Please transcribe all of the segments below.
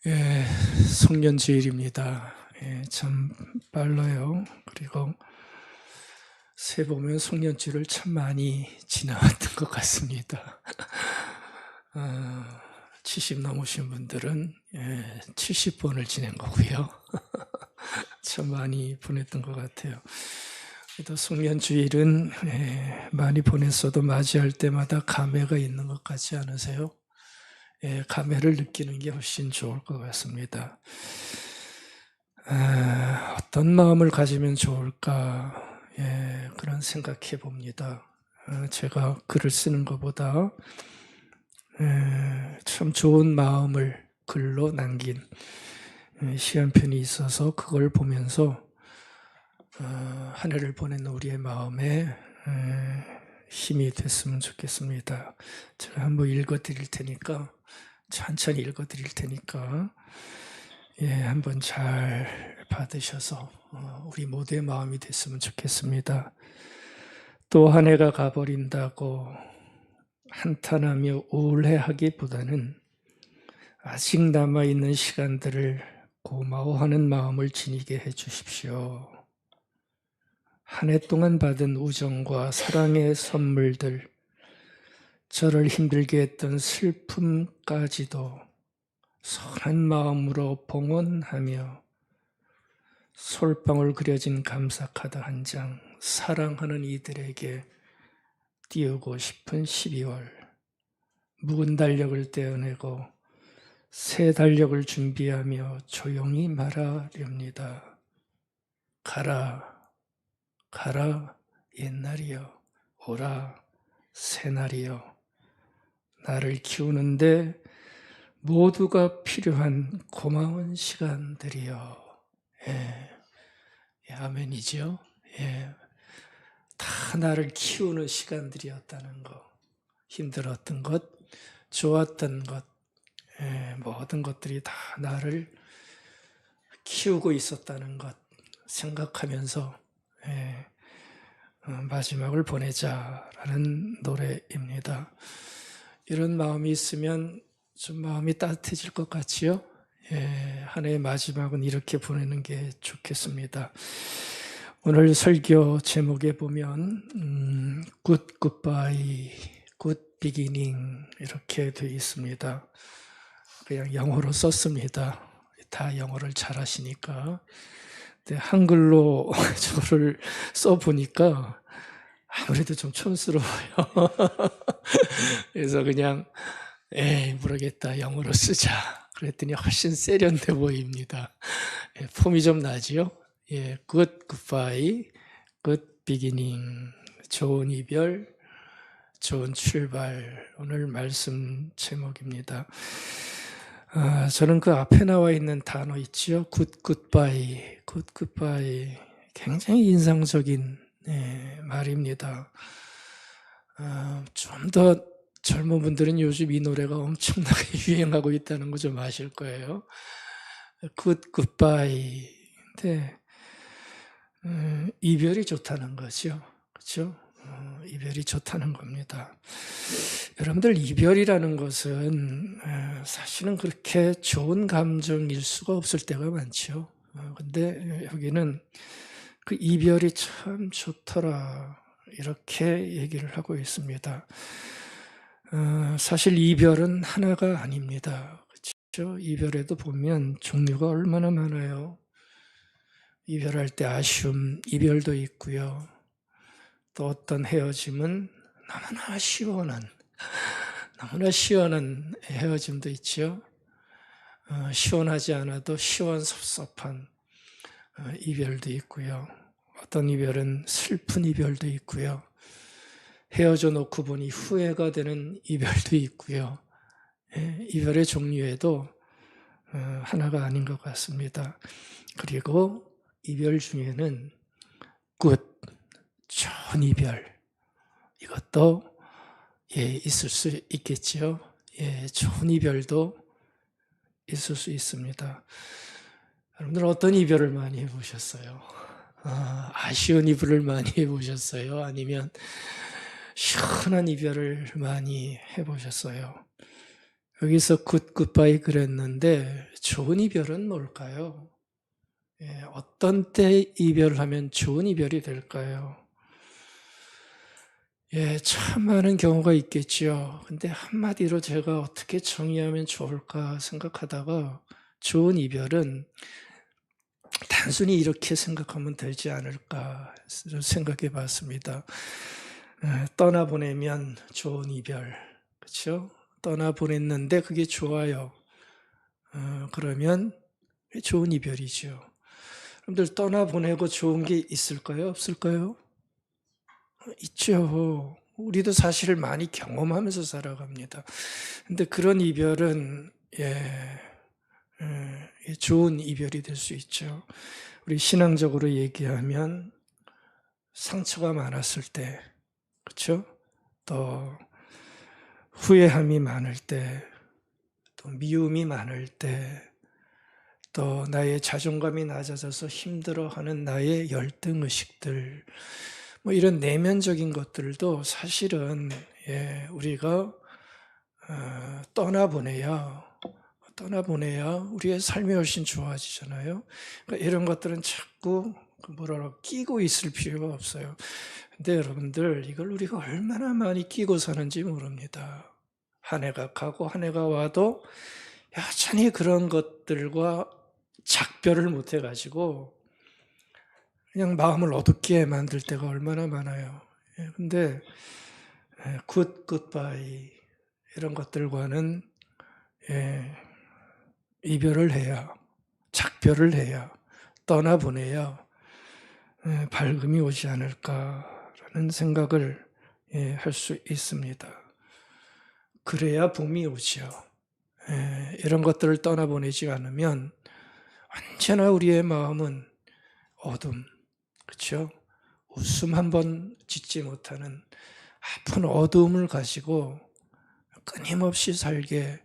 예, 송년주일입니다. 예, 참 빨라요. 그리고 세 보면 송년주일을 참 많이 지나왔던 것 같습니다. 70 넘으신 분들은 70번을 지낸 거고요. 참 많이 보냈던 것 같아요. 그래도 송년주일은 많이 보냈어도 맞이할 때마다 감회가 있는 것 같지 않으세요? 감회를 느끼는 게 훨씬 좋을 것 같습니다. 어떤 마음을 가지면 좋을까, 그런 생각해 봅니다. 제가 글을 쓰는 것보다 참 좋은 마음을 글로 남긴 시 한 편이 있어서 그걸 보면서 한 해를 보낸 우리의 마음에 힘이 됐으면 좋겠습니다. 제가 한번 읽어드릴 테니까, 천천히 읽어드릴 테니까 한번 잘 받으셔서 우리 모두의 마음이 됐으면 좋겠습니다. 또 한 해가 가버린다고 한탄하며 우울해하기보다는 아직 남아있는 시간들을 고마워하는 마음을 지니게 해주십시오. 한 해 동안 받은 우정과 사랑의 선물들, 저를 힘들게 했던 슬픔까지도 선한 마음으로 봉헌하며 솔방울 그려진 감사카드 한 장 사랑하는 이들에게 띄우고 싶은 12월. 묵은 달력을 떼어내고 새 달력을 준비하며 조용히 말하렵니다. 가라, 가라 옛날이여, 오라 새날이여. 나를 키우는데 모두가 필요한 고마운 시간들이여. 아멘이죠. 다 나를 키우는 시간들이었다는 것, 힘들었던 것, 좋았던 것, 모든 것들이 다 나를 키우고 있었다는 것 생각하면서 마지막을 보내자라는 노래입니다. 이런 마음이 있으면 좀 마음이 따뜻해질 것 같지요? 한 해의 마지막은 이렇게 보내는 게 좋겠습니다. 오늘 설교 제목에 보면 Good Goodbye, Good Beginning 이렇게 되어 있습니다. 그냥 영어로 썼습니다. 다 영어를 잘하시니까. 근데 한글로 저를 써보니까 아무래도 좀 촌스러워요. 그래서 그냥 모르겠다, 영어로 쓰자. 그랬더니 훨씬 세련돼 보입니다. 폼이 좀 나지요? Good goodbye, good beginning. 좋은 이별, 좋은 출발. 오늘 말씀 제목입니다. 저는 그 앞에 나와 있는 단어 있죠? Good goodbye, good goodbye. 굉장히 인상적인 말입니다. 좀 더 젊은 분들은 요즘 이 노래가 엄청나게 유행하고 있다는 거 좀 아실 거예요. Good goodbye. 근데 이별이 좋다는 거죠. 그렇죠? 이별이 좋다는 겁니다. 여러분들, 이별이라는 것은 사실은 그렇게 좋은 감정일 수가 없을 때가 많죠. 근데 여기는 그 이별이 참 좋더라 이렇게 얘기를 하고 있습니다. 사실 이별은 하나가 아닙니다. 그렇죠? 이별에도 보면 종류가 얼마나 많아요. 이별할 때 아쉬움, 이별도 있고요. 또 어떤 헤어짐은 너무나 시원한 헤어짐도 있죠. 시원하지 않아도 시원섭섭한 이별도 있고요. 어떤 이별은 슬픈 이별도 있고요. 헤어져 놓고 보니 후회가 되는 이별도 있고요. 이별의 종류에도 하나가 아닌 것 같습니다. 그리고 이별 중에는 좋은 이별, 이것도 있을 수 있겠지요. 좋은 이별도 있을 수 있습니다. 여러분들 어떤 이별을 많이 해보셨어요? 아쉬운 이별을 많이 해보셨어요? 아니면 시원한 이별을 많이 해보셨어요? 여기서 굿굿바이 그랬는데 좋은 이별은 뭘까요? 어떤 때 이별하면 좋은 이별이 될까요? 참 많은 경우가 있겠지요. 근데 한마디로 제가 어떻게 정의하면 좋을까 생각하다가 좋은 이별은 단순히 이렇게 생각하면 되지 않을까 생각해 봤습니다. 떠나보내면 좋은 이별, 그렇죠? 떠나보냈는데 그게 좋아요. 그러면 좋은 이별이죠. 여러분들 떠나보내고 좋은 게 있을까요? 없을까요? 있죠. 우리도 사실 많이 경험하면서 살아갑니다. 근데 그런 이별은 좋은 이별이 될 수 있죠. 우리 신앙적으로 얘기하면 상처가 많았을 때, 그렇죠? 또 후회함이 많을 때, 또 미움이 많을 때, 또 나의 자존감이 낮아져서 힘들어하는 나의 열등의식들, 뭐 이런 내면적인 것들도 사실은 우리가 떠나보내야 우리의 삶이 훨씬 좋아지잖아요. 그러니까 이런 것들은 자꾸 끼고 있을 필요가 없어요. 근데 여러분들 이걸 우리가 얼마나 많이 끼고 사는지 모릅니다. 한 해가 가고 한 해가 와도 여전히 그런 것들과 작별을 못 해가지고 그냥 마음을 어둡게 만들 때가 얼마나 많아요. 근데 굿바이 이런 것들과는 이별을 해야, 작별을 해야, 떠나보내야 밝음이 오지 않을까라는 생각을 할 수 있습니다. 그래야 봄이 오죠. 이런 것들을 떠나보내지 않으면 언제나 우리의 마음은 어둠, 그렇죠? 웃음 한번 짓지 못하는 아픈 어두움을 가지고 끊임없이 살게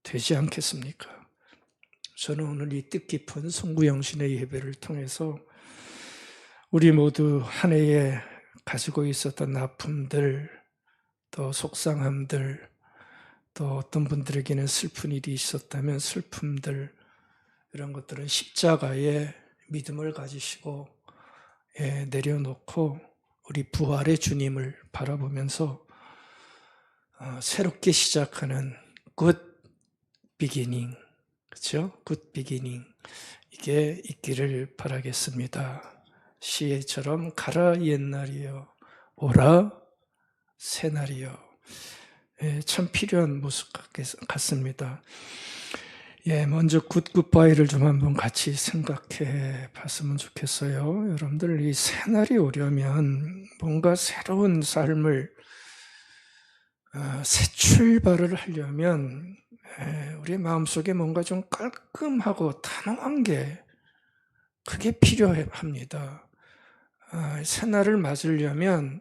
되지 않겠습니까? 저는 오늘 이 뜻깊은 송구영신의 예배를 통해서 우리 모두 한 해에 가지고 있었던 아픔들, 또 속상함들, 또 어떤 분들에게는 슬픈 일이 있었다면 슬픔들, 이런 것들은 십자가에 믿음을 가지시고 내려놓고 우리 부활의 주님을 바라보면서 새롭게 시작하는 굿 비기닝, 그렇죠? 굿 비기닝 이게 있기를 바라겠습니다. 시에처럼 가라 옛날이여 오라 새날이여. 참 필요한 모습 같습니다. 먼저 굿굿바이를 좀 한번 같이 생각해 봤으면 좋겠어요. 여러분들 이 새날이 오려면 뭔가 새로운 삶을 새 출발을 하려면 우리 마음속에 뭔가 좀 깔끔하고 단호한 게 그게 필요합니다. 새날을 맞으려면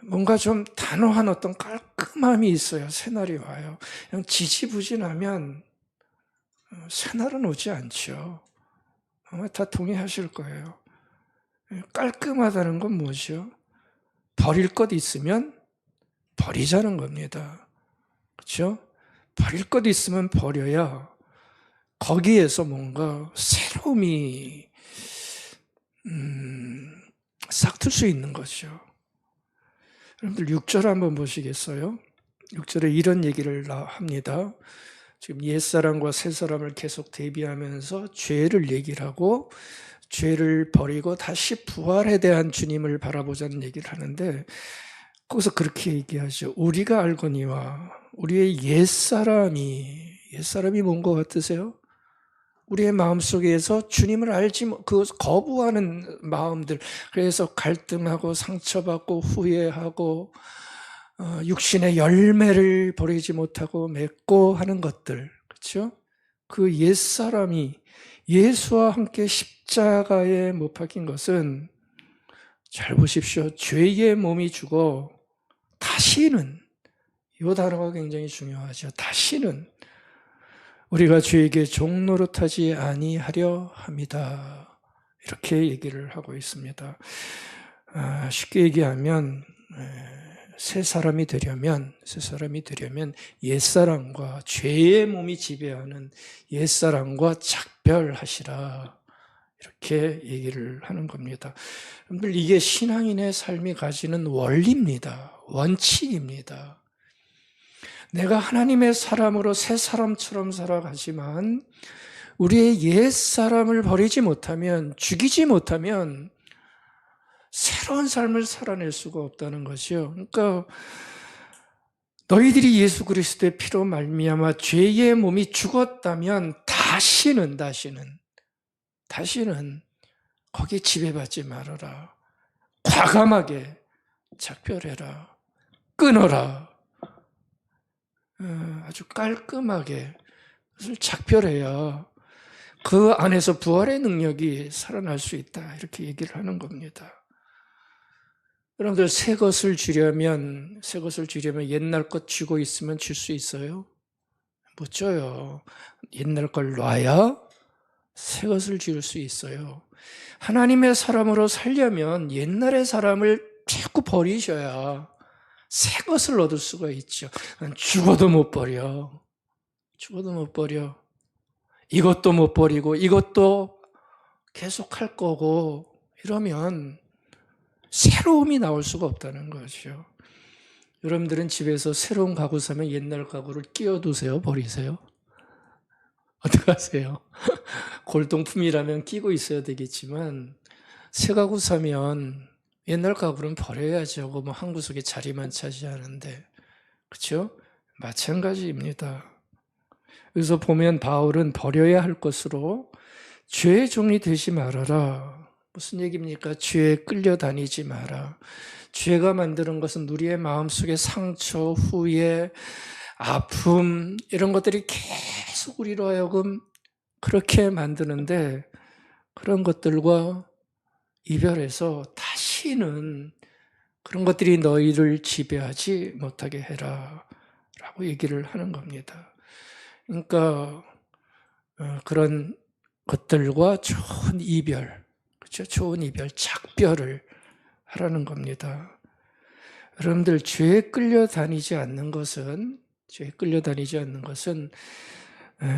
뭔가 좀 단호한 어떤 깔끔함이 있어야 새날이 와요. 그냥 지지부진하면 새날은 오지 않죠. 아마 다 동의하실 거예요. 깔끔하다는 건 뭐죠? 버릴 것 있으면 버리자는 겁니다. 그렇죠? 버릴 것 있으면 버려야 거기에서 뭔가 새로움이 싹틀 수 있는 거죠. 여러분들 6절 한번 보시겠어요? 6절에 이런 얘기를 합니다. 지금 옛사람과 새사람을 계속 대비하면서 죄를 얘기를 하고 죄를 버리고 다시 부활에 대한 주님을 바라보자는 얘기를 하는데 거기서 그렇게 얘기하죠. 우리가 알거니와 우리의 옛사람이 뭔 것 같으세요? 우리의 마음속에서 주님을 그 거부하는 마음들, 그래서 갈등하고 상처받고 후회하고 육신의 열매를 버리지 못하고 맺고 하는 것들, 그렇죠? 그 옛사람이 예수와 함께 십자가에 못 박힌 것은 잘 보십시오. 죄의 몸이 죽어 다시는, 이 단어가 굉장히 중요하죠. 다시는 우리가 죄에게 종노릇하지 아니하려 합니다. 이렇게 얘기를 하고 있습니다. 쉽게 얘기하면 새 사람이 되려면 옛사람과 죄의 몸이 지배하는 옛사람과 작별하시라. 이렇게 얘기를 하는 겁니다. 여러분들, 이게 신앙인의 삶이 가지는 원리입니다. 원칙입니다. 내가 하나님의 사람으로 새 사람처럼 살아가지만 우리의 옛사람을 버리지 못하면, 죽이지 못하면 새로운 삶을 살아낼 수가 없다는 거죠. 그러니까 너희들이 예수 그리스도의 피로 말미암아 죄의 몸이 죽었다면 다시는 거기에 지배받지 말아라. 과감하게 작별해라. 끊어라. 아주 깔끔하게 그것을 작별해야 그 안에서 부활의 능력이 살아날 수 있다. 이렇게 얘기를 하는 겁니다. 여러분들, 새 것을 주려면 옛날 것 쥐고 있으면 줄 수 있어요? 못 줘요. 옛날 걸 놔야 새 것을 줄 수 있어요. 하나님의 사람으로 살려면 옛날의 사람을 자꾸 버리셔야 새 것을 얻을 수가 있죠. 죽어도 못 버려. 이것도 못 버리고 이것도 계속 할 거고 이러면 새로움이 나올 수가 없다는 거죠. 여러분들은 집에서 새로운 가구 사면 옛날 가구를 끼워두세요? 버리세요? 어떻게 하세요? 골동품이라면 끼고 있어야 되겠지만 새 가구 사면 옛날 가구는 버려야죠. 뭐 한 구석에 자리만 차지하는데. 그렇죠? 마찬가지입니다. 그래서 보면 바울은 버려야 할 것으로 죄의 종이 되지 말아라. 무슨 얘기입니까? 죄에 끌려다니지 마라. 죄가 만드는 것은 우리의 마음속에 상처, 후회, 아픔 이런 것들이 계속 우리로 하여금 그렇게 만드는데 그런 것들과 이별해서 다시는 그런 것들이 너희를 지배하지 못하게 해라 라고 얘기를 하는 겁니다. 그러니까 그런 것들과 좋은 이별, 그렇죠? 좋은 이별, 작별을 하라는 겁니다. 여러분들, 죄에 끌려다니지 않는 것은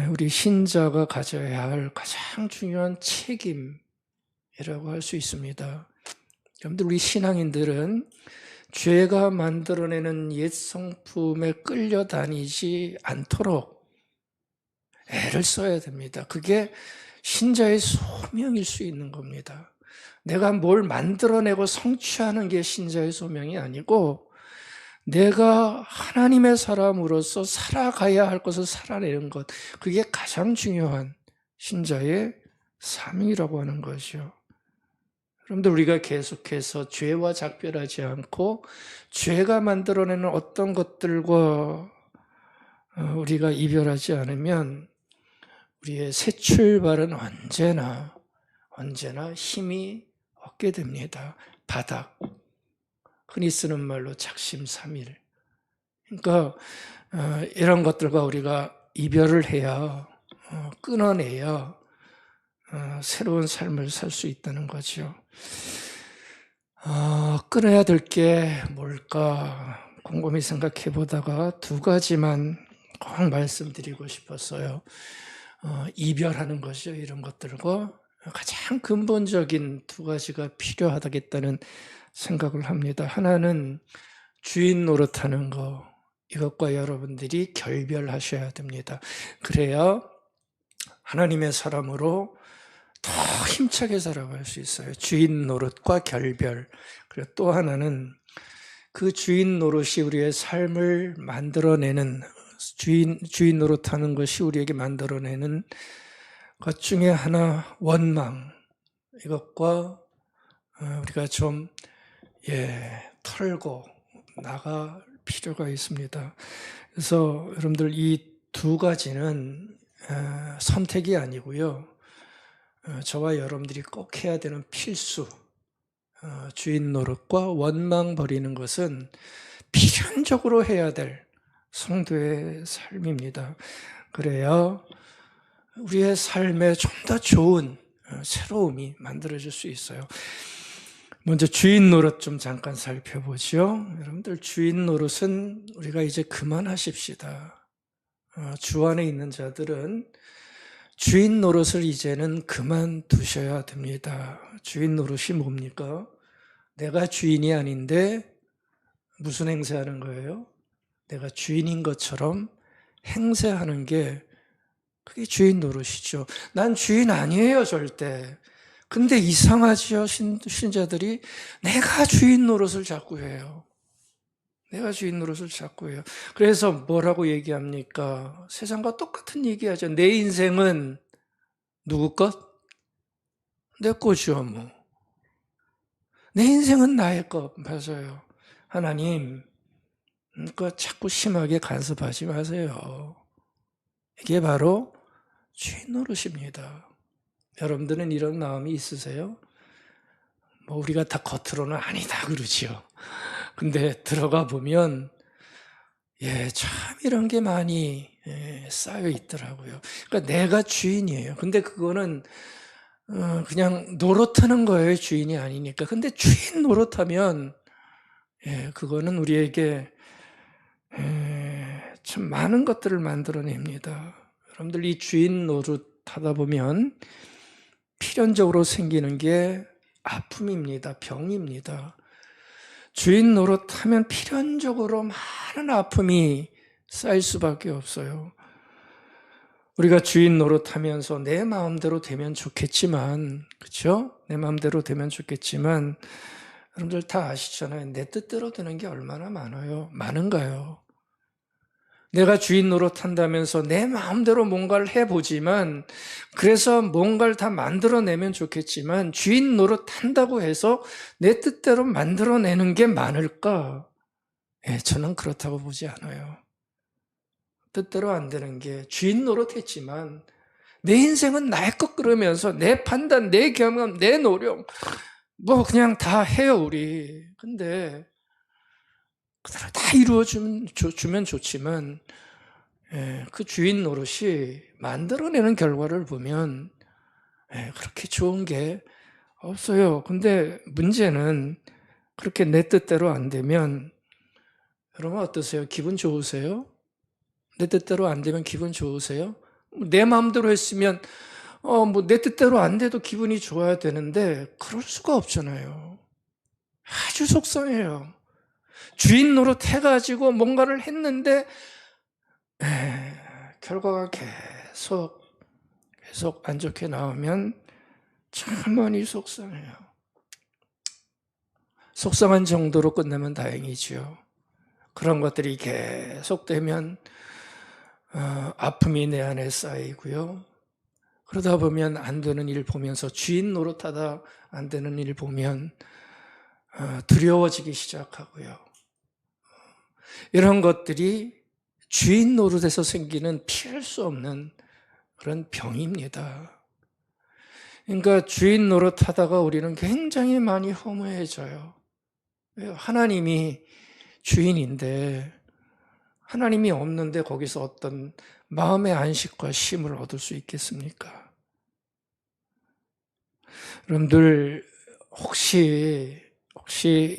우리 신자가 가져야 할 가장 중요한 책임이라고 할 수 있습니다. 여러분들, 우리 신앙인들은 죄가 만들어내는 옛 성품에 끌려다니지 않도록 애를 써야 됩니다. 그게 신자의 소명일 수 있는 겁니다. 내가 뭘 만들어내고 성취하는 게 신자의 소명이 아니고 내가 하나님의 사람으로서 살아가야 할 것을 살아내는 것, 그게 가장 중요한 신자의 사명이라고 하는 거죠. 여러분들, 우리가 계속해서 죄와 작별하지 않고 죄가 만들어내는 어떤 것들과 우리가 이별하지 않으면 우리의 새 출발은 언제나 힘이 없게 됩니다. 바닥, 흔히 쓰는 말로 작심삼일. 그러니까 이런 것들과 우리가 이별을 해야, 끊어내야 새로운 삶을 살 수 있다는 거죠. 끊어야 될 게 뭘까 곰곰이 생각해 보다가 두 가지만 꼭 말씀드리고 싶었어요. 이별하는 거죠. 이런 것들과 가장 근본적인 두 가지가 필요하다겠다는 생각을 합니다. 하나는 주인 노릇하는 거, 이것과 여러분들이 결별하셔야 됩니다. 그래야 하나님의 사람으로 더 힘차게 살아갈 수 있어요. 주인 노릇과 결별. 그리고 또 하나는 그 주인 노릇이 우리의 삶을 만들어내는, 주인 노릇하는 것이 우리에게 만들어내는 것 중에 하나, 원망. 이것과 우리가 좀 털고 나갈 필요가 있습니다. 그래서 여러분들, 이 두 가지는 선택이 아니고요, 저와 여러분들이 꼭 해야 되는 필수, 주인 노릇과 원망 버리는 것은 필연적으로 해야 될 성도의 삶입니다. 그래야 우리의 삶에 좀 더 좋은 새로움이 만들어질 수 있어요. 먼저 주인 노릇 좀 잠깐 살펴보죠. 여러분들 주인 노릇은 우리가 이제 그만하십시다. 주 안에 있는 자들은 주인 노릇을 이제는 그만두셔야 됩니다. 주인 노릇이 뭡니까? 내가 주인이 아닌데 무슨 행세하는 거예요? 내가 주인인 것처럼 행세하는 게 그게 주인 노릇이죠. 난 주인 아니에요, 절대. 근데 이상하지요, 신자들이 내가 주인 노릇을 자꾸 해요. 내가 주인 노릇을 자꾸 해요. 그래서 뭐라고 얘기합니까? 세상과 똑같은 얘기하죠. 내 인생은 누구 것? 내 거죠, 뭐. 내 인생은 나의 것. 맞아요. 하나님, 그거 자꾸 심하게 간섭하지 마세요. 이게 바로 주인 노릇입니다. 여러분들은 이런 마음이 있으세요? 뭐 우리가 다 겉으로는 아니다 그러지요. 근데 들어가 보면 참 이런 게 많이 쌓여 있더라고요. 그러니까 내가 주인이에요. 근데 그거는 그냥 노릇하는 거예요. 주인이 아니니까. 근데 주인 노릇하면 그거는 우리에게 참 많은 것들을 만들어냅니다. 여러분들 이 주인 노릇하다 보면 필연적으로 생기는 게 아픔입니다. 병입니다. 주인 노릇하면 필연적으로 많은 아픔이 쌓일 수밖에 없어요. 우리가 주인 노릇하면서 내 마음대로 되면 좋겠지만, 그렇죠? 내 마음대로 되면 좋겠지만 여러분들 다 아시잖아요. 내 뜻대로 되는 게 얼마나 많은가요? 내가 주인 노릇한다면서 내 마음대로 뭔가를 해보지만, 그래서 뭔가를 다 만들어내면 좋겠지만 주인 노릇한다고 해서 내 뜻대로 만들어내는 게 많을까? 저는 그렇다고 보지 않아요. 뜻대로 안 되는 게 주인 노릇했지만 내 인생은 나의 것 그러면서 내 판단, 내 경험, 내 노력 뭐 그냥 다 해요 우리. 근데 그대로 다 이루어주면 좋지만 그 주인 노릇이 만들어내는 결과를 보면 그렇게 좋은 게 없어요. 근데 문제는 그렇게 내 뜻대로 안 되면 여러분 어떠세요? 기분 좋으세요? 내 뜻대로 안 되면 기분 좋으세요? 내 마음대로 했으면 뭐 내 뜻대로 안 돼도 기분이 좋아야 되는데 그럴 수가 없잖아요. 아주 속상해요. 주인 노릇 해가지고 뭔가를 했는데 결과가 계속 안 좋게 나오면 참 많이 속상해요. 속상한 정도로 끝나면 다행이죠. 그런 것들이 계속되면 아픔이 내 안에 쌓이고요. 그러다 보면 안 되는 일 보면서 주인 노릇하다 안 되는 일 보면 두려워지기 시작하고요. 이런 것들이 주인 노릇에서 생기는 피할 수 없는 그런 병입니다. 그러니까 주인 노릇하다가 우리는 굉장히 많이 허무해져요. 하나님이 주인인데 하나님이 없는데 거기서 어떤 마음의 안식과 쉼을 얻을 수 있겠습니까? 여러분들 혹시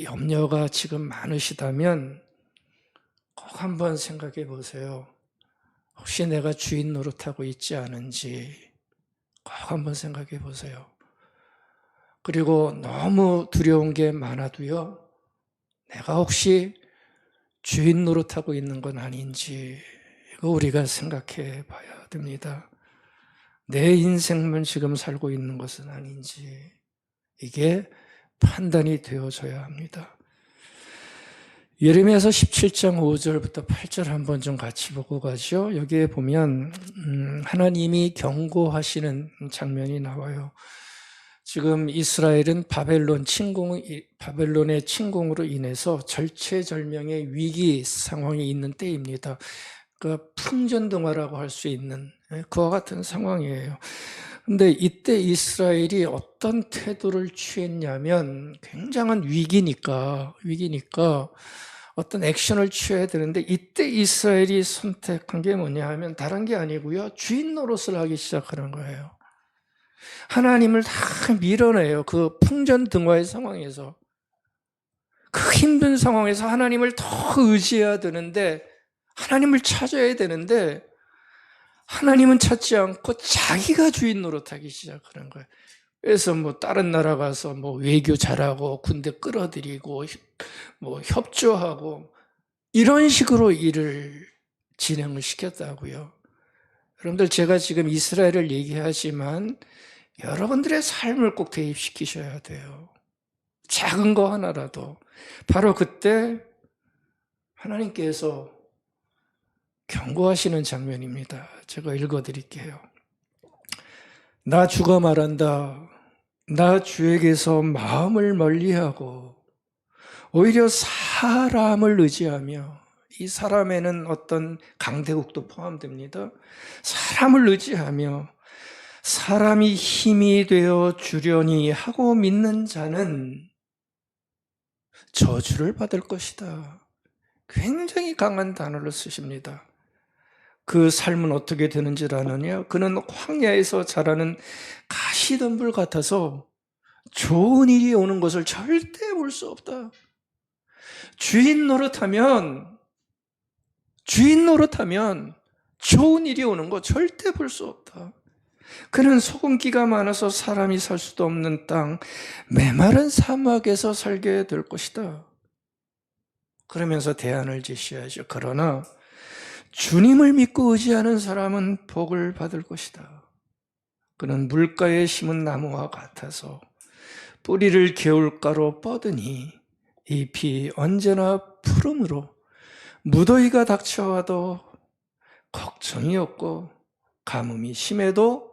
염려가 지금 많으시다면 꼭 한번 생각해 보세요. 혹시 내가 주인 노릇하고 있지 않은지 꼭 한번 생각해 보세요. 그리고 너무 두려운 게 많아도요, 내가 혹시 주인 노릇하고 있는 건 아닌지 이거 우리가 생각해 봐야 됩니다. 내 인생만 지금 살고 있는 것은 아닌지 이게 판단이 되어져야 합니다. 예레미야서 17장 5절부터 8절 한번 좀 같이 보고 가죠. 여기에 보면 하나님이 경고하시는 장면이 나와요. 지금 이스라엘은 바벨론의 침공으로 인해서 절체절명의 위기 상황에 있는 때입니다. 그러니까 풍전등화라고 할 수 있는 그와 같은 상황이에요. 근데 이때 이스라엘이 어떤 태도를 취했냐면 굉장한 위기니까 어떤 액션을 취해야 되는데 이때 이스라엘이 선택한 게 뭐냐 하면 다른 게 아니고요. 주인 노릇을 하기 시작하는 거예요. 하나님을 다 밀어내요. 그 풍전등화의 상황에서. 그 힘든 상황에서 하나님을 더 의지해야 되는데, 하나님을 찾아야 되는데, 하나님은 찾지 않고 자기가 주인 노릇하기 시작하는 거예요. 그래서 뭐 다른 나라 가서 뭐 외교 잘하고 군대 끌어들이고 뭐 협조하고 이런 식으로 일을 진행을 시켰다고요. 여러분들, 제가 지금 이스라엘을 얘기하지만 여러분들의 삶을 꼭 대입시키셔야 돼요. 작은 거 하나라도. 바로 그때 하나님께서 경고하시는 장면입니다. 제가 읽어드릴게요. 나 주가 말한다. 나 주에게서 마음을 멀리하고 오히려 사람을 의지하며, 이 사람에는 어떤 강대국도 포함됩니다. 사람을 의지하며 사람이 힘이 되어 주려니 하고 믿는 자는 저주를 받을 것이다. 굉장히 강한 단어를 쓰십니다. 그 삶은 어떻게 되는지를 아느냐? 그는 황야에서 자라는 가시덤불 같아서 좋은 일이 오는 것을 절대 볼 수 없다. 주인 노릇하면 좋은 일이 오는 거 절대 볼 수 없다. 그는 소금기가 많아서 사람이 살 수도 없는 땅, 메마른 사막에서 살게 될 것이다. 그러면서 대안을 제시하죠. 그러나 주님을 믿고 의지하는 사람은 복을 받을 것이다. 그는 물가에 심은 나무와 같아서 뿌리를 개울가로 뻗으니 잎이 언제나 푸름으로 무더위가 닥쳐와도 걱정이 없고 가뭄이 심해도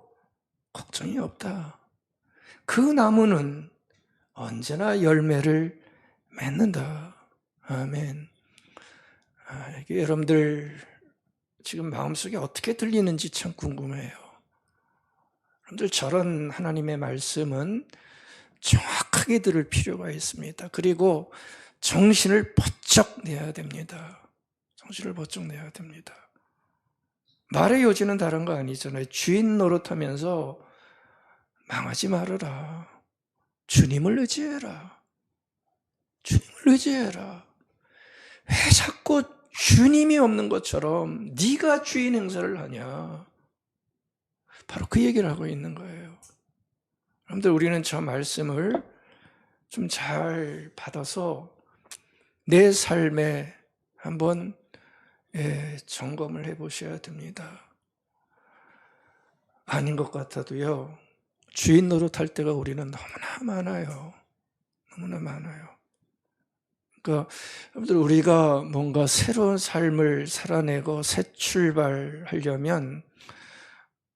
걱정이 없다. 그 나무는 언제나 열매를 맺는다. 아멘. 이게 여러분들 지금 마음속에 어떻게 들리는지 참 궁금해요. 여러분들, 저런 하나님의 말씀은 정확하게 들을 필요가 있습니다. 그리고 정신을 번쩍 내야 됩니다. 정신을 번쩍 내야 됩니다. 말의 요지는 다른 거 아니잖아요. 주인 노릇하면서 망하지 말아라. 주님을 의지해라. 주님을 의지해라. 왜 자꾸 주님이 없는 것처럼 네가 주인 행세를 하냐. 바로 그 얘기를 하고 있는 거예요. 여러분들, 우리는 저 말씀을 좀 잘 받아서 내 삶에 한번 점검을 해보셔야 됩니다. 아닌 것 같아도요, 주인 노릇할 때가 우리는 너무나 많아요. 너무나 많아요. 그러니까 여러분들, 우리가 뭔가 새로운 삶을 살아내고 새 출발하려면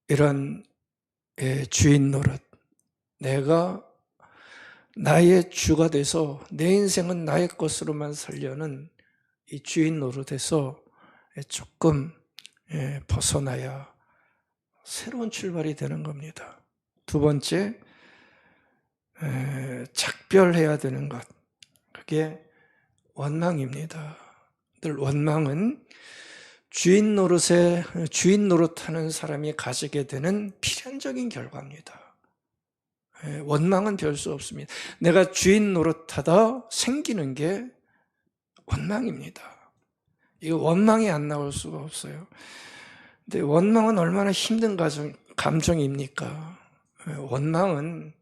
이런 주인 노릇, 내가 나의 주가 돼서 내 인생은 나의 것으로만 살려는 이 주인 노릇에서 조금 벗어나야 새로운 출발이 되는 겁니다. 두 번째, 작별해야 되는 것, 그게 원망입니다. 원망은 주인 노릇하는 사람이 가지게 되는 필연적인 결과입니다. 원망은 별 수 없습니다. 내가 주인 노릇하다 생기는 게 원망입니다. 이거 원망이 안 나올 수가 없어요. 근데 원망은 얼마나 힘든 감정입니까? 원망은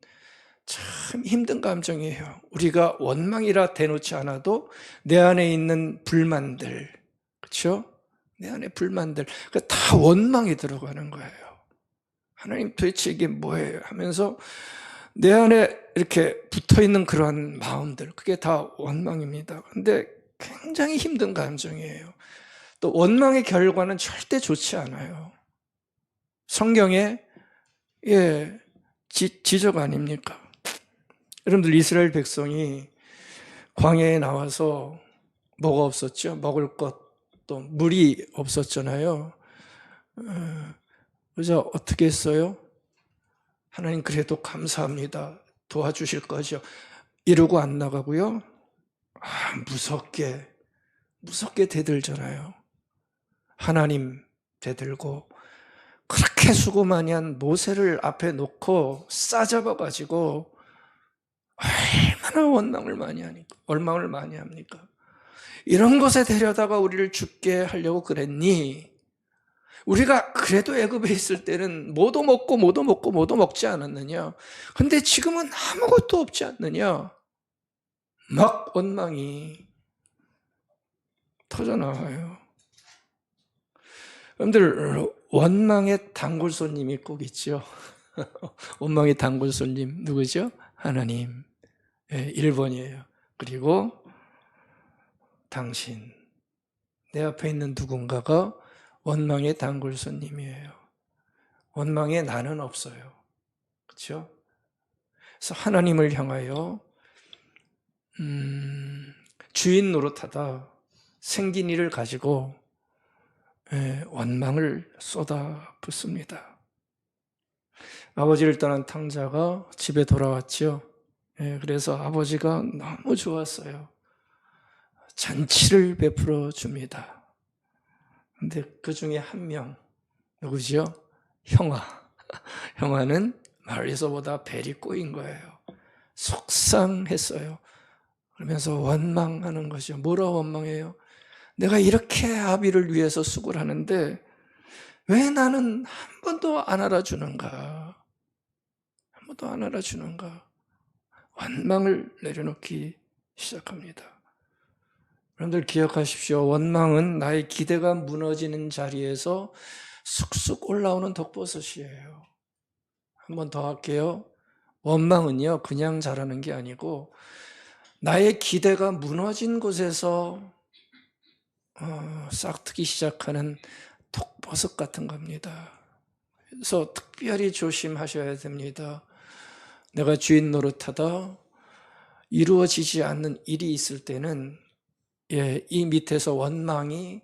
참 힘든 감정이에요. 우리가 원망이라 대놓지 않아도 내 안에 있는 불만들, 그렇죠? 내 안에 불만들, 다 원망이 들어가는 거예요. 하나님, 도대체 이게 뭐예요? 하면서 내 안에 이렇게 붙어있는 그런 마음들, 그게 다 원망입니다. 근데 굉장히 힘든 감정이에요. 또 원망의 결과는 절대 좋지 않아요. 성경에 지적 아닙니까? 여러분들, 이스라엘 백성이 광야에 나와서 뭐가 없었죠? 먹을 것, 또 물이 없었잖아요. 그래서 어떻게 했어요? 하나님, 그래도 감사합니다. 도와주실 거죠. 이러고 안 나가고요. 무섭게 대들잖아요. 하나님 대들고 그렇게 수고 많이 한 모세를 앞에 놓고 싸잡아가지고 얼마나 원망을 많이 합니까? 이런 곳에 데려다가 우리를 죽게 하려고 그랬니? 우리가 그래도 애굽에 있을 때는 뭐도 먹지 않았느냐? 근데 지금은 아무것도 없지 않느냐? 막 원망이 터져나와요. 여러분들, 원망의 단골 손님이 꼭 있죠. 원망의 단골 손님 누구죠? 하나님. 1번이에요. 그리고 당신. 내 앞에 있는 누군가가 원망의 단골 손님이에요. 원망에 나는 없어요. 그렇죠? 그래서 하나님을 향하여 주인 노릇하다 생긴 일을 가지고 원망을 쏟아붓습니다. 아버지를 떠난 탕자가 집에 돌아왔죠. 그래서 아버지가 너무 좋았어요. 잔치를 베풀어 줍니다. 근데 그 중에 한 명, 누구죠? 형아. 형아는 멀리서보다 벨이 꼬인 거예요. 속상했어요. 그러면서 원망하는 거죠. 뭐라 원망해요? 내가 이렇게 아비를 위해서 수고를 하는데 왜 나는 한 번도 안 알아주는가? 한 번도 안 알아주는가? 원망을 내려놓기 시작합니다. 여러분들 기억하십시오. 원망은 나의 기대가 무너지는 자리에서 쑥쑥 올라오는 독버섯이에요. 한 번 더 할게요. 원망은요, 그냥 자라는 게 아니고 나의 기대가 무너진 곳에서 싹트기 시작하는 독버섯 같은 겁니다. 그래서 특별히 조심하셔야 됩니다. 내가 주인 노릇하다 이루어지지 않는 일이 있을 때는 이 밑에서 원망이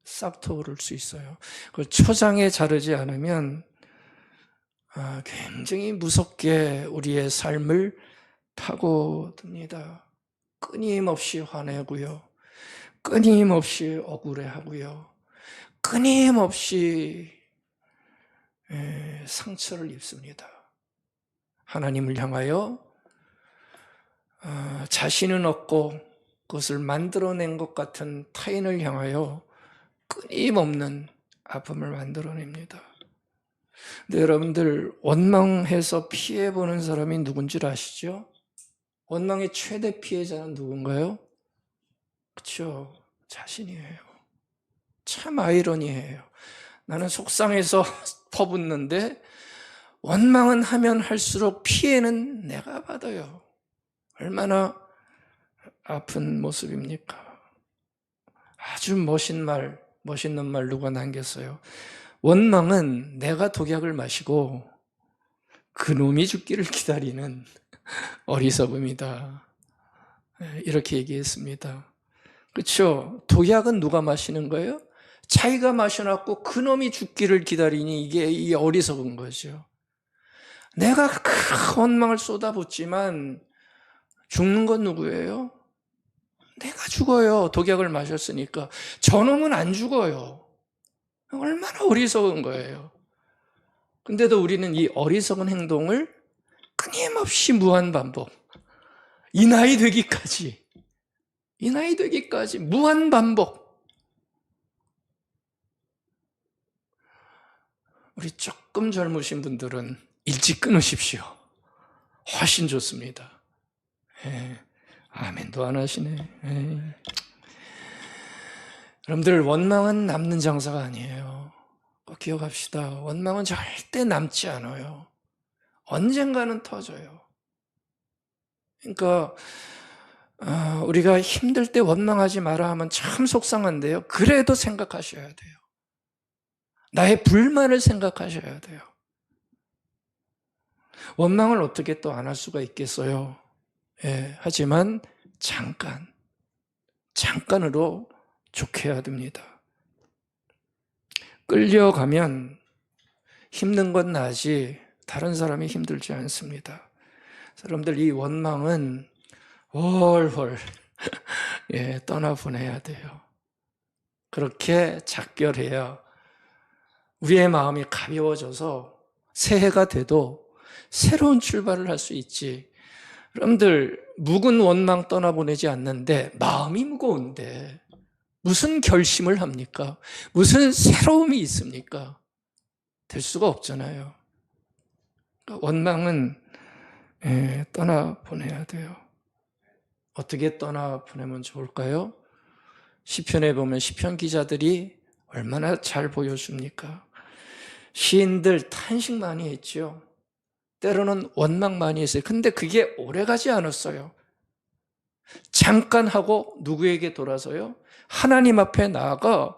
싹 트오를 수 있어요. 그걸 초장에 자르지 않으면 굉장히 무섭게 우리의 삶을 파고듭니다. 끊임없이 화내고요. 끊임없이 억울해하고요. 끊임없이 상처를 입습니다. 하나님을 향하여 자신은 없고 그것을 만들어낸 것 같은 타인을 향하여 끊임없는 아픔을 만들어냅니다. 근데 여러분들, 원망해서 피해보는 사람이 누군지 아시죠? 원망의 최대 피해자는 누군가요? 그렇죠. 자신이에요. 참 아이러니해요. 나는 속상해서 퍼붓는데 원망은 하면 할수록 피해는 내가 받아요. 얼마나 아픈 모습입니까? 아주 멋있는 말 누가 남겼어요. 원망은 내가 독약을 마시고 그놈이 죽기를 기다리는 어리석음이다. 이렇게 얘기했습니다. 그렇죠? 독약은 누가 마시는 거예요? 자기가 마셔놨고 그놈이 죽기를 기다리니 이게 이 어리석은 거죠. 내가 큰 원망을 쏟아붓지만 죽는 건 누구예요? 내가 죽어요. 독약을 마셨으니까. 저놈은 안 죽어요. 얼마나 어리석은 거예요. 근데도 우리는 이 어리석은 행동을 끊임없이 무한반복. 이 나이 되기까지 무한반복. 우리 조금 젊으신 분들은 일찍 끊으십시오. 훨씬 좋습니다. 아멘도 안 하시네. 여러분들, 원망은 남는 장사가 아니에요. 꼭 기억합시다. 원망은 절대 남지 않아요. 언젠가는 터져요. 그러니까 우리가 힘들 때 원망하지 마라 하면 참 속상한데요. 그래도 생각하셔야 돼요. 나의 불만을 생각하셔야 돼요. 원망을 어떻게 또 안 할 수가 있겠어요. 하지만 잠깐으로 좋게해야 됩니다. 끌려가면 힘든 건 나지 다른 사람이 힘들지 않습니다. 여러분들, 이 원망은 훨훨 떠나보내야 돼요. 그렇게 작별해야 우리의 마음이 가벼워져서 새해가 돼도 새로운 출발을 할 수 있지. 여러분들 묵은 원망 떠나보내지 않는데 마음이 무거운데 무슨 결심을 합니까? 무슨 새로움이 있습니까? 될 수가 없잖아요. 원망은 떠나보내야 돼요. 어떻게 떠나보내면 좋을까요? 시편에 보면 시편 기자들이 얼마나 잘 보여줍니까? 시인들 탄식 많이 했죠. 때로는 원망 많이 했어요. 근데 그게 오래가지 않았어요. 잠깐 하고 누구에게 돌아서요? 하나님 앞에 나아가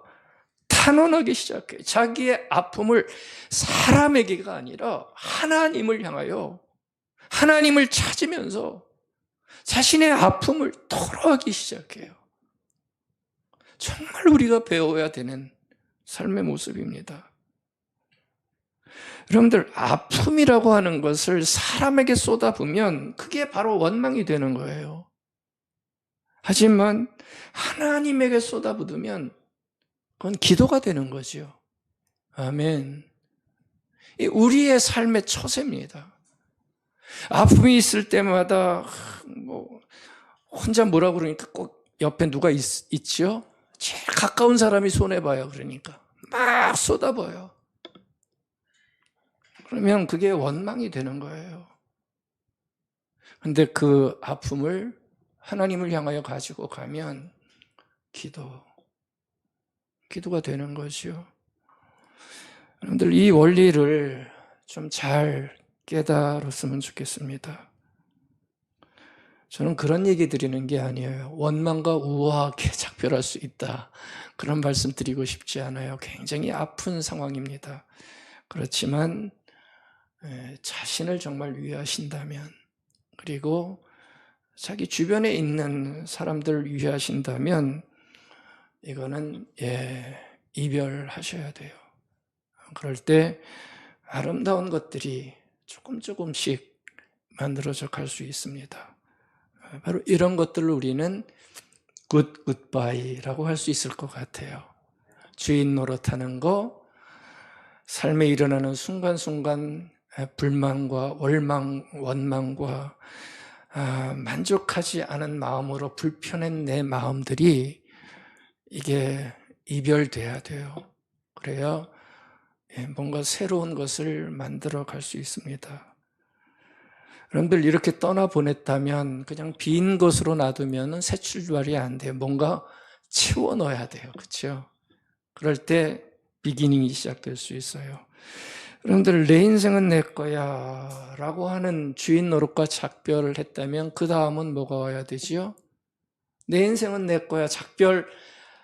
탄원하기 시작해요. 자기의 아픔을 사람에게가 아니라 하나님을 향하여 하나님을 찾으면서 자신의 아픔을 토로하기 시작해요. 정말 우리가 배워야 되는 삶의 모습입니다. 여러분들 아픔이라고 하는 것을 사람에게 쏟아부으면 그게 바로 원망이 되는 거예요. 하지만 하나님에게 쏟아부으면 그건 기도가 되는 거죠. 아멘. 우리의 삶의 처세입니다. 아픔이 있을 때마다 혼자 뭐라 그러니까 꼭 옆에 누가 있지요? 제일 가까운 사람이 손해봐요. 그러니까 막 쏟아봐요. 그러면 그게 원망이 되는 거예요. 근데 그 아픔을 하나님을 향하여 가지고 가면 기도가 되는 거죠. 여러분들 이 원리를 좀 잘 깨달았으면 좋겠습니다. 저는 그런 얘기 드리는 게 아니에요. 원망과 우아하게 작별할 수 있다. 그런 말씀 드리고 싶지 않아요. 굉장히 아픈 상황입니다. 그렇지만 자신을 정말 위하신다면, 그리고 자기 주변에 있는 사람들을 위하신다면 이거는 이별하셔야 돼요. 그럴 때 아름다운 것들이 조금씩 만들어져 갈 수 있습니다. 바로 이런 것들을 우리는 굿바이라고 할 수 있을 것 같아요. 주인 노릇하는 거, 삶에 일어나는 순간순간 불만과 원망과 만족하지 않은 마음으로 불편한 내 마음들이 이게 이별돼야 돼요. 그래야 뭔가 새로운 것을 만들어 갈 수 있습니다. 여러분들 이렇게 떠나보냈다면 그냥 빈 것으로 놔두면 새 출발이 안 돼요. 뭔가 채워 넣어야 돼요. 그렇죠? 그럴 때 비기닝이 시작될 수 있어요. 여러분들 내 인생은 내 거야 라고 하는 주인 노릇과 작별을 했다면 그 다음은 뭐가 와야 되지요? 내 인생은 내 거야. 작별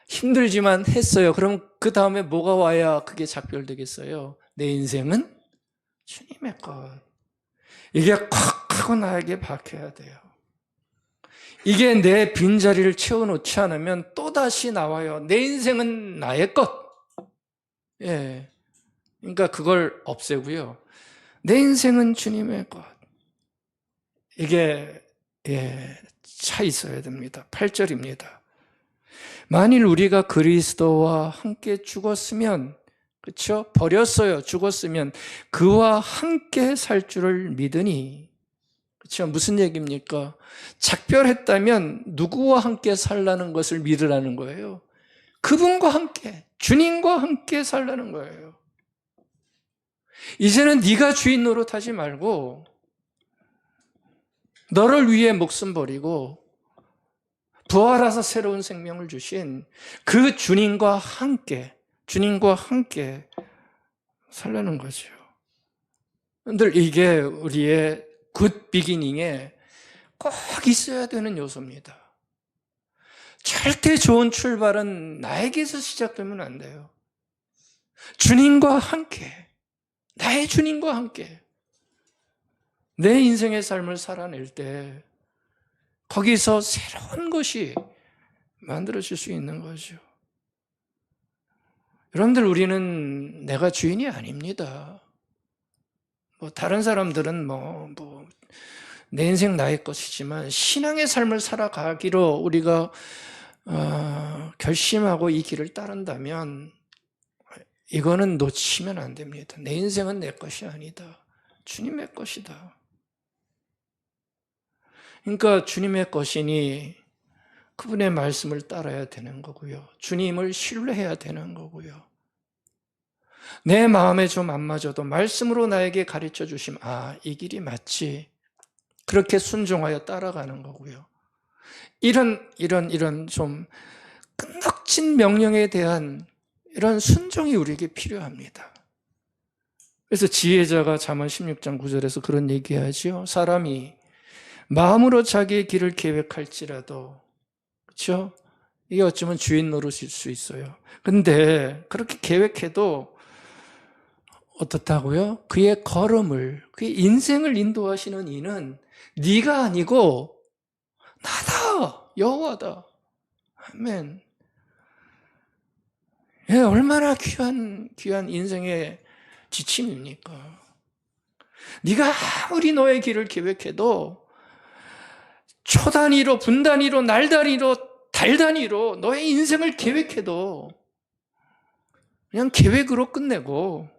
힘들지만 했어요. 그럼 그 다음에 뭐가 와야 그게 작별되겠어요? 내 인생은 주님의 것. 이게 콱 하고 나에게 박혀야 돼요. 이게 내 빈자리를 채워놓지 않으면 또다시 나와요. 내 인생은 나의 것. 그러니까 그걸 없애고요. 내 인생은 주님의 것. 이게 차 있어야 됩니다. 8절입니다. 만일 우리가 그리스도와 함께 죽었으면, 그렇죠? 버렸어요. 죽었으면 그와 함께 살 줄을 믿으니, 그렇죠? 무슨 얘기입니까? 작별했다면 누구와 함께 살라는 것을 믿으라는 거예요. 그분과 함께, 주님과 함께 살라는 거예요. 이제는 네가 주인 노릇하지 말고 너를 위해 목숨 버리고 부활하사 새로운 생명을 주신 그 주님과 함께 살라는 거죠. 늘 이게 우리의 굿 비기닝에 꼭 있어야 되는 요소입니다. 절대 좋은 출발은 나에게서 시작되면 안 돼요. 주님과 함께, 나의 주님과 함께 내 인생의 삶을 살아낼 때 거기서 새로운 것이 만들어질 수 있는 거죠. 여러분들, 우리는 내가 주인이 아닙니다. 다른 사람들은 내 인생 나의 것이지만 신앙의 삶을 살아가기로 우리가 결심하고 이 길을 따른다면 이거는 놓치면 안 됩니다. 내 인생은 내 것이 아니다. 주님의 것이다. 그러니까 주님의 것이니 그분의 말씀을 따라야 되는 거고요. 주님을 신뢰해야 되는 거고요. 내 마음에 좀 안 맞아도 말씀으로 나에게 가르쳐 주시면 이 길이 맞지. 그렇게 순종하여 따라가는 거고요. 이런 좀 끝낙진 명령에 대한 이런 순종이 우리에게 필요합니다. 그래서 지혜자가 잠언 16장 9절에서 그런 얘기하지요. 사람이 마음으로 자기의 길을 계획할지라도, 그렇죠? 이게 어쩌면 주인 노릇일 수 있어요. 근데 그렇게 계획해도 어떻다고요? 그의 걸음을, 그의 인생을 인도하시는 이는 네가 아니고 나다, 여호와다. 아멘. 예, 얼마나 귀한 인생의 지침입니까? 네가 아무리 너의 길을 계획해도 초 단위로, 분 단위로, 날 단위로, 달 단위로 너의 인생을 계획해도 그냥 계획으로 끝내고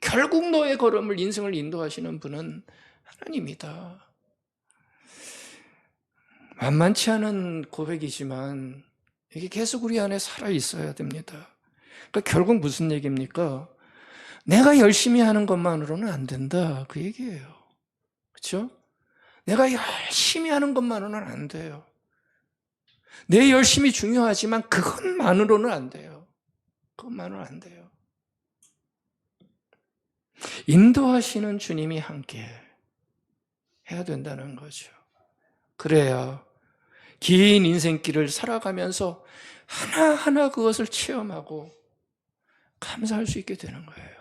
결국 너의 걸음을, 인생을 인도하시는 분은 하나님이다. 만만치 않은 고백이지만 이게 계속 우리 안에 살아있어야 됩니다. 그러니까 결국 무슨 얘기입니까? 내가 열심히 하는 것만으로는 안 된다, 그 얘기예요. 그렇죠? 내가 열심히 하는 것만으로는 안 돼요. 내 열심이 중요하지만 그것만으로는 안 돼요. 그것만으로는 안 돼요. 인도하시는 주님이 함께 해야 된다는 거죠. 그래야 긴 인생길을 살아가면서 하나하나 그것을 체험하고 감사할 수 있게 되는 거예요.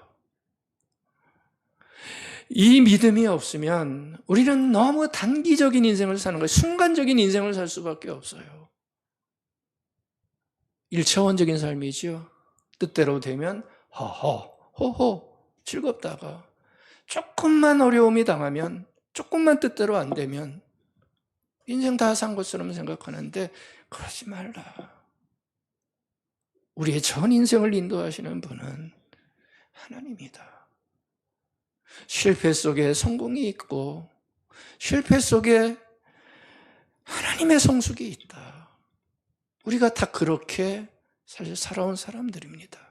이 믿음이 없으면 우리는 너무 단기적인 인생을 사는 거예요. 순간적인 인생을 살 수밖에 없어요. 1차원적인 삶이지요. 뜻대로 되면 호호 즐겁다가 조금만 어려움이 당하면, 조금만 뜻대로 안 되면 인생 다 산 것처럼 생각하는데 그러지 말라. 우리의 전 인생을 인도하시는 분은 하나님이다. 실패 속에 성공이 있고 실패 속에 하나님의 성숙이 있다. 우리가 다 그렇게 사실 살아온 사람들입니다.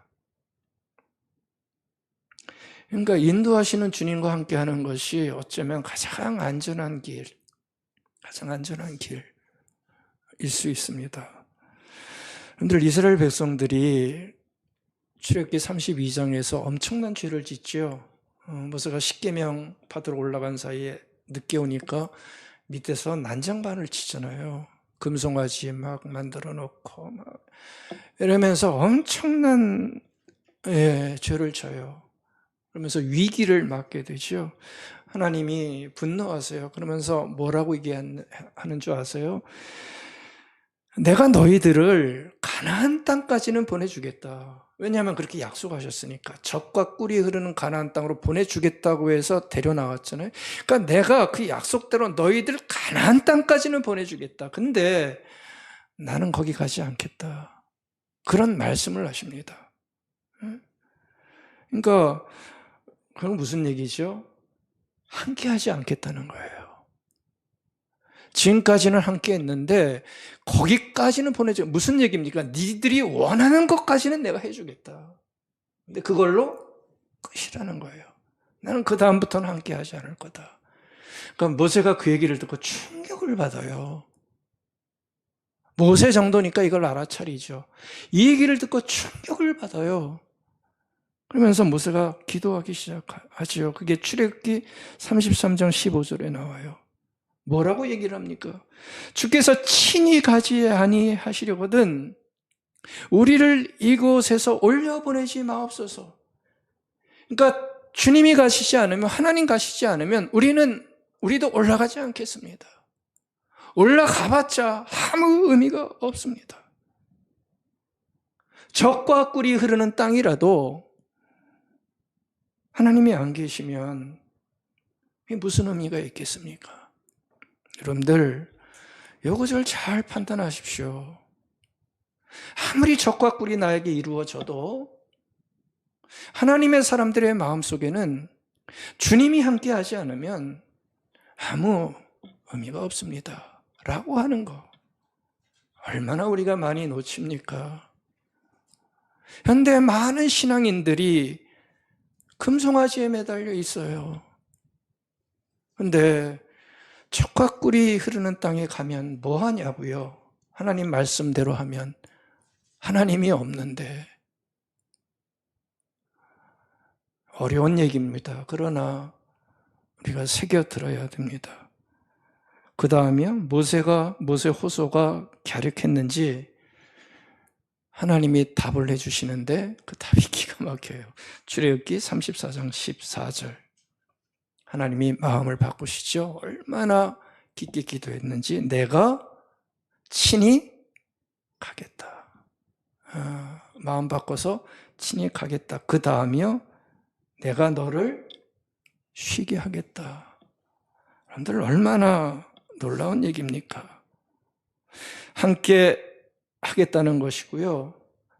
그러니까 인도하시는 주님과 함께하는 것이 어쩌면 가장 안전한 길일 수 있습니다. 여러분들, 이스라엘 백성들이 출애굽기 32장에서 엄청난 죄를 짓죠. 모세가 십계명 받으러 올라간 사이에 늦게 오니까 밑에서 난장반을 치잖아요. 금송아지 막 만들어 놓고 막 이러면서 엄청난 죄를 져요. 그러면서 위기를 맞게 되죠. 하나님이 분노하세요. 그러면서 뭐라고 얘기하는 줄 아세요? 내가 너희들을 가나안 땅까지는 보내주겠다. 왜냐하면 그렇게 약속하셨으니까. 젖과 꿀이 흐르는 가나안 땅으로 보내주겠다고 해서 데려나왔잖아요. 그러니까 내가 그 약속대로 너희들 가나안 땅까지는 보내주겠다. 근데 나는 거기 가지 않겠다. 그런 말씀을 하십니다. 그러니까 그건 무슨 얘기죠? 함께 하지 않겠다는 거예요. 지금까지는 함께 했는데 거기까지는 보내줘. 무슨 얘기입니까? 니들이 원하는 것까지는 내가 해주겠다. 근데 그걸로 끝이라는 거예요. 나는 그 다음부터는 함께 하지 않을 거다. 그러니까 모세가 그 얘기를 듣고 충격을 받아요. 모세 정도니까 이걸 알아차리죠. 이 얘기를 듣고 충격을 받아요. 그러면서 모세가 기도하기 시작하지요. 그게 출애굽기 33장 15절에 나와요. 뭐라고 얘기를 합니까? 주께서 친히 가지 아니하시려거든 우리를 이곳에서 올려보내지 마옵소서. 그러니까 주님이 가시지 않으면, 하나님 가시지 않으면 우리도 올라가지 않겠습니다. 올라가봤자 아무 의미가 없습니다. 젖과 꿀이 흐르는 땅이라도 하나님이 안 계시면 무슨 의미가 있겠습니까? 여러분들, 이것을 잘 판단하십시오. 아무리 젖과 꿀이 나에게 이루어져도 하나님의 사람들의 마음속에는 주님이 함께하지 않으면 아무 의미가 없습니다 라고 하는 거, 얼마나 우리가 많이 놓칩니까? 현대 많은 신앙인들이 금송아지에 매달려 있어요. 근데 젖과 꿀이 흐르는 땅에 가면 뭐 하냐고요? 하나님 말씀대로 하면 하나님이 없는데. 어려운 얘기입니다. 그러나 우리가 새겨 들어야 됩니다. 그 다음에 모세 호소가 갸륵했는지 하나님이 답을 해주시는데 그 답이 기가 막혀요. 출애굽기 34장 14절. 하나님이 마음을 바꾸시죠. 얼마나 깊게 기도했는지 내가 친히 가겠다. 마음 바꿔서 친히 가겠다. 그 다음이요, 내가 너를 쉬게 하겠다. 여러분들 얼마나 놀라운 얘기입니까? 함께 하겠다는 것이고요,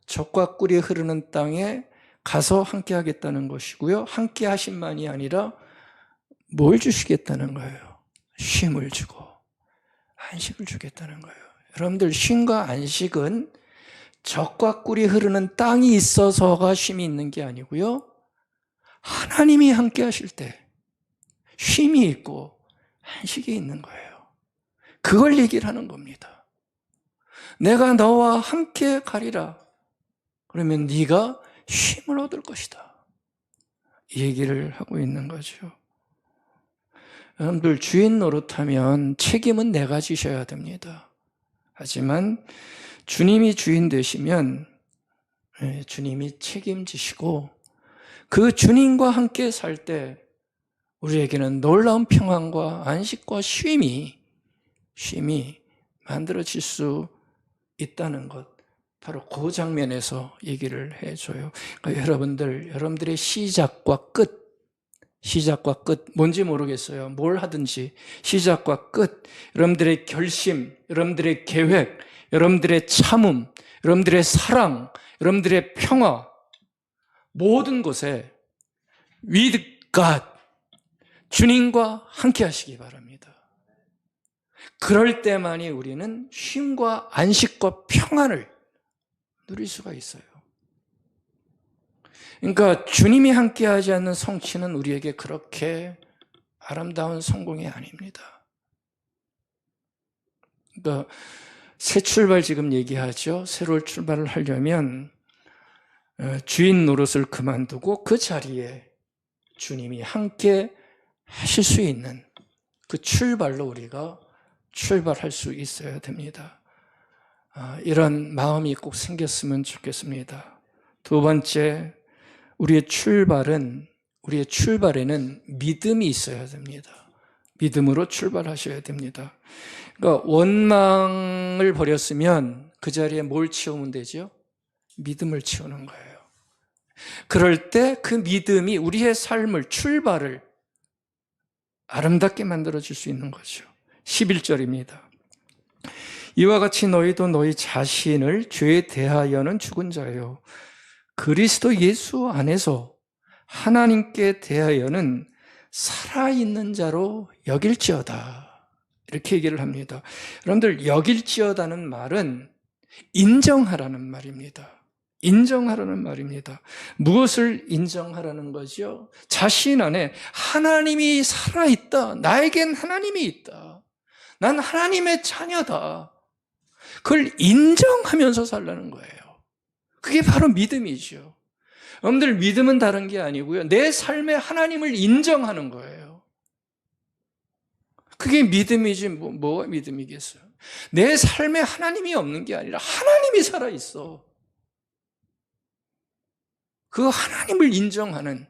젖과 꿀이 흐르는 땅에 가서 함께 하겠다는 것이고요, 함께 하심만이 아니라 뭘 주시겠다는 거예요? 쉼을 주고 안식을 주겠다는 거예요. 여러분들, 쉼과 안식은 젖과 꿀이 흐르는 땅이 있어서가 쉼이 있는 게 아니고요, 하나님이 함께 하실 때 쉼이 있고 안식이 있는 거예요. 그걸 얘기를 하는 겁니다. 내가 너와 함께 가리라. 그러면 네가 쉼을 얻을 것이다. 이 얘기를 하고 있는 거죠. 여러분들, 주인 노릇하면 책임은 내가 지셔야 됩니다. 하지만 주님이 주인 되시면 주님이 책임지시고 그 주님과 함께 살 때 우리에게는 놀라운 평안과 안식과 쉼이 만들어질 수 있다는 것, 바로 그 장면에서 얘기를 해줘요. 그러니까 여러분들의 시작과 끝 뭔지 모르겠어요. 뭘 하든지 시작과 끝, 여러분들의 결심, 여러분들의 계획, 여러분들의 참음, 여러분들의 사랑, 여러분들의 평화, 모든 곳에 with God, 주님과 함께 하시기 바랍니다. 그럴 때만이 우리는 쉼과 안식과 평안을 누릴 수가 있어요. 그러니까 주님이 함께하지 않는 성취는 우리에게 그렇게 아름다운 성공이 아닙니다. 그러니까 새 출발 지금 얘기하죠. 새로운 출발을 하려면 주인 노릇을 그만두고 그 자리에 주님이 함께 하실 수 있는 그 출발로 우리가 출발할 수 있어야 됩니다. 이런 마음이 꼭 생겼으면 좋겠습니다. 두 번째, 우리의 출발에는 믿음이 있어야 됩니다. 믿음으로 출발하셔야 됩니다. 그러니까 원망을 버렸으면 그 자리에 뭘 채우면 되죠? 믿음을 채우는 거예요. 그럴 때 그 믿음이 우리의 삶을, 출발을 아름답게 만들어줄 수 있는 거죠. 11절입니다. 이와 같이 너희도 너희 자신을 죄에 대하여는 죽은 자요, 그리스도 예수 안에서 하나님께 대하여는 살아있는 자로 여길지어다. 이렇게 얘기를 합니다. 여러분들, 여길지어다는 말은 인정하라는 말입니다. 인정하라는 말입니다. 무엇을 인정하라는 거죠? 자신 안에 하나님이 살아있다. 나에겐 하나님이 있다. 난 하나님의 자녀다. 그걸 인정하면서 살라는 거예요. 그게 바로 믿음이죠. 여러분들, 믿음은 다른 게 아니고요, 내 삶에 하나님을 인정하는 거예요. 그게 믿음이지 뭐가 믿음이겠어요? 내 삶에 하나님이 없는 게 아니라 하나님이 살아있어. 그 하나님을 인정하는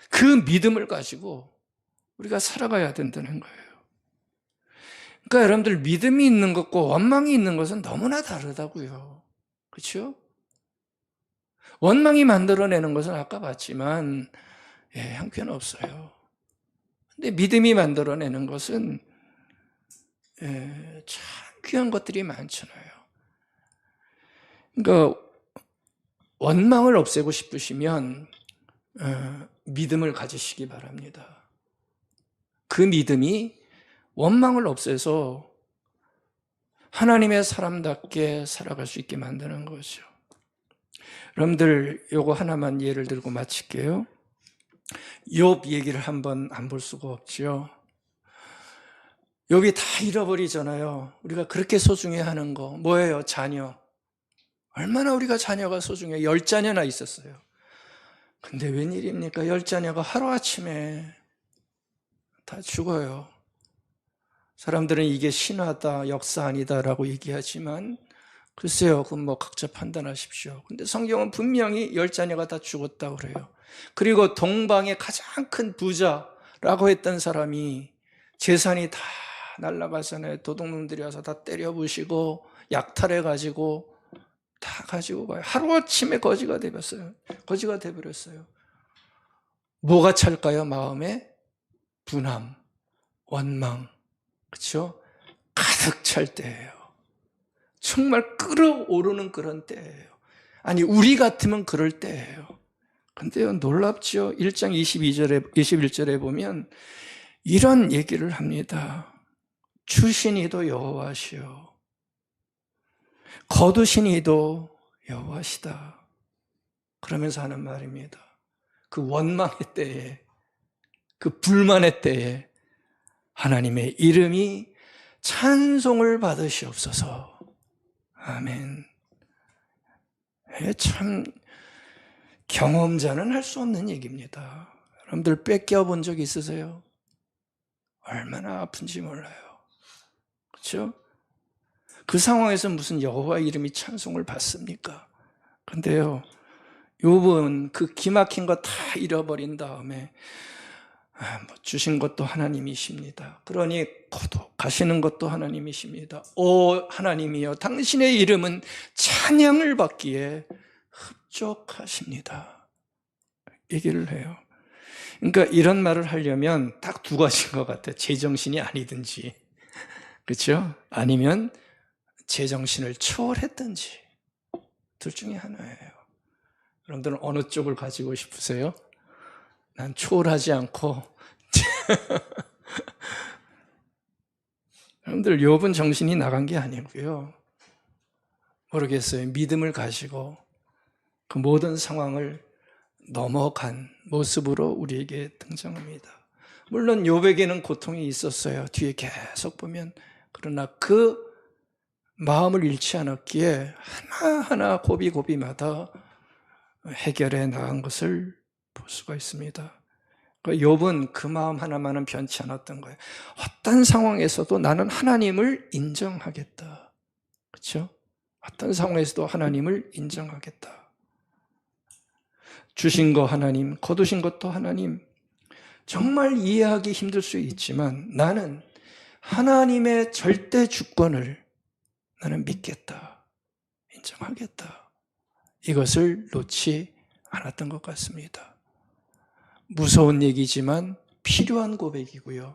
그 믿음을 가지고 우리가 살아가야 된다는 거예요. 그러니까 여러분들, 믿음이 있는 것과 원망이 있는 것은 너무나 다르다고요. 그렇죠? 원망이 만들어내는 것은 아까 봤지만 형편없어요. 근데 믿음이 만들어내는 것은 참 귀한 것들이 많잖아요. 그러니까 원망을 없애고 싶으시면 믿음을 가지시기 바랍니다. 그 믿음이 원망을 없애서 하나님의 사람답게 살아갈 수 있게 만드는 거죠. 여러분들 요거 하나만 예를 들고 마칠게요. 욥 얘기를 한번 안 볼 수가 없죠. 욥이 다 잃어버리잖아요. 우리가 그렇게 소중해하는 거 뭐예요? 자녀. 얼마나 우리가 자녀가 소중해. 10자녀나 있었어요. 근데 웬일입니까? 10자녀가 하루아침에 다 죽어요. 사람들은 이게 신화다, 역사 아니다라고 얘기하지만 글쎄요, 그건 뭐 각자 판단하십시오. 근데 성경은 분명히 10자녀가 다 죽었다고 그래요. 그리고 동방의 가장 큰 부자라고 했던 사람이 재산이 다 날아가잖아요. 도둑놈들이 와서 다 때려 부시고 약탈해가지고 다 가지고 가요. 하루아침에 거지가 돼버렸어요. 거지가 돼버렸어요. 뭐가 찰까요? 마음에 분함, 원망, 그렇죠? 가득 찰 때예요. 정말 끓어오르는 그런 때예요. 아니 우리 같으면 그럴 때예요. 근데요 놀랍죠. 1장 21절에 보면 이런 얘기를 합니다. 주신 이도 여호와시요 거두신 이도 여호와시다. 그러면서 하는 말입니다. 그 원망의 때에, 그 불만의 때에 하나님의 이름이 찬송을 받으시옵소서. 아멘. 참 경험자는 할 수 없는 얘기입니다. 여러분들 뺏겨본 적 있으세요? 얼마나 아픈지 몰라요. 그렇죠? 그 상황에서 무슨 여호와 이름이 찬송을 받습니까? 근데요, 욥은 그 기막힌 거 다 잃어버린 다음에 뭐 주신 것도 하나님이십니다. 그러니 가시는 것도 하나님이십니다. 오 하나님이여, 당신의 이름은 찬양을 받기에 흡족하십니다. 얘기를 해요. 그러니까 이런 말을 하려면 딱 두 가지인 것 같아요. 제정신이 아니든지, 그렇죠? 아니면 제정신을 초월했든지, 둘 중에 하나예요. 여러분들은 어느 쪽을 가지고 싶으세요? 난 초월하지 않고 여러분들 욥은 정신이 나간 게 아니고요, 모르겠어요. 믿음을 가지고 그 모든 상황을 넘어간 모습으로 우리에게 등장합니다. 물론 욥에게는 고통이 있었어요. 뒤에 계속 보면. 그러나 그 마음을 잃지 않았기에 하나하나 고비고비마다 해결해 나간 것을 볼 수가 있습니다. 욥은 그 마음 하나만은 변치 않았던 거예요. 어떤 상황에서도 나는 하나님을 인정하겠다. 그렇죠? 어떤 상황에서도 하나님을 인정하겠다. 주신 거 하나님, 거두신 것도 하나님. 정말 이해하기 힘들 수 있지만 나는 하나님의 절대 주권을 나는 믿겠다, 인정하겠다. 이것을 놓지 않았던 것 같습니다. 무서운 얘기지만 필요한 고백이고요,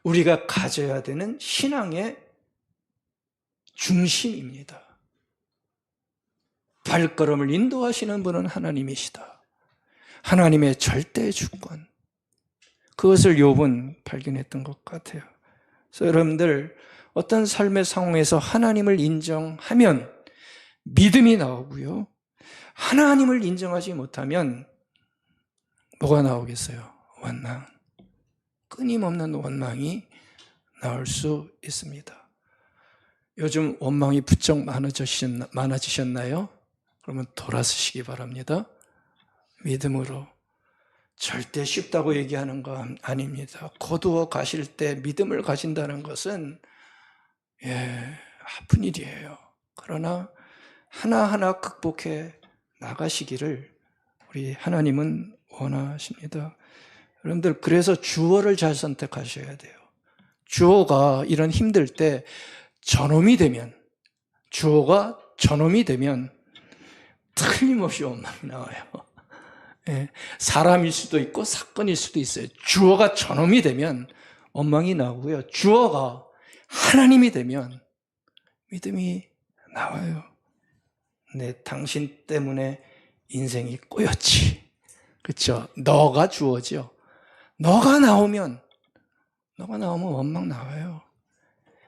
우리가 가져야 되는 신앙의 중심입니다. 발걸음을 인도하시는 분은 하나님이시다. 하나님의 절대 주권, 그것을 욥은 발견했던 것 같아요. 그래서 여러분들 어떤 삶의 상황에서 하나님을 인정하면 믿음이 나오고요, 하나님을 인정하지 못하면 뭐가 나오겠어요? 원망, 끊임없는 원망이 나올 수 있습니다. 요즘 원망이 부쩍 많아지셨나요? 그러면 돌아서시기 바랍니다. 믿음으로. 절대 쉽다고 얘기하는 건 아닙니다. 거두어 가실 때 믿음을 가진다는 것은 아픈 일이에요. 그러나 하나하나 극복해 나가시기를 우리 하나님은 원하십니다. 여러분들 그래서 주어를 잘 선택하셔야 돼요. 주어가 이런 힘들 때 저놈이 되면, 주어가 저놈이 되면 틀림없이 원망이 나와요. 사람일 수도 있고 사건일 수도 있어요. 주어가 저놈이 되면 원망이 나오고요, 주어가 하나님이 되면 믿음이 나와요. 네, 당신 때문에 인생이 꼬였지. 그렇죠? 너가 주어져. 너가 나오면 원망 나와요.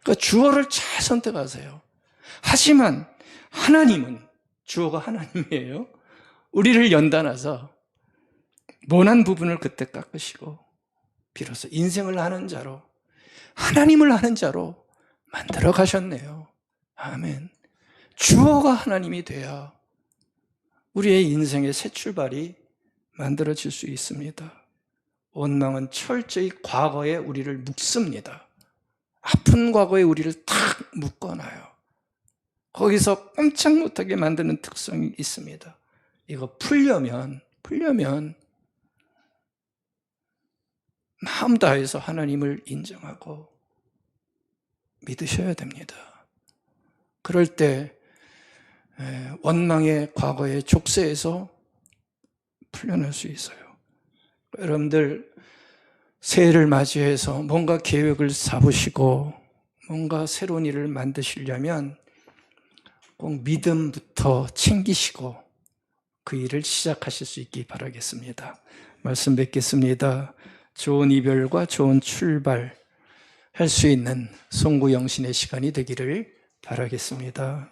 그러니까 주어를 잘 선택하세요. 하지만 하나님은, 주어가 하나님이에요. 우리를 연단하서 모난 부분을 그때 깎으시고 비로소 인생을 아는 자로, 하나님을 아는 자로 만들어 가셨네요. 아멘. 주어가 하나님이 돼야 우리의 인생의 새 출발이 만들어질 수 있습니다. 원망은 철저히 과거에 우리를 묶습니다. 아픈 과거에 우리를 탁 묶어놔요. 거기서 꼼짝 못하게 만드는 특성이 있습니다. 이거 풀려면 마음 다해서 하나님을 인정하고 믿으셔야 됩니다. 그럴 때 원망의 과거의 족쇄에서 풀려날 수 있어요. 여러분들 새해를 맞이해서 뭔가 계획을 세우시고 뭔가 새로운 일을 만드시려면 꼭 믿음부터 챙기시고 그 일을 시작하실 수 있기 바라겠습니다. 말씀 뵙겠습니다. 좋은 이별과 좋은 출발 할 수 있는 송구영신의 시간이 되기를 바라겠습니다.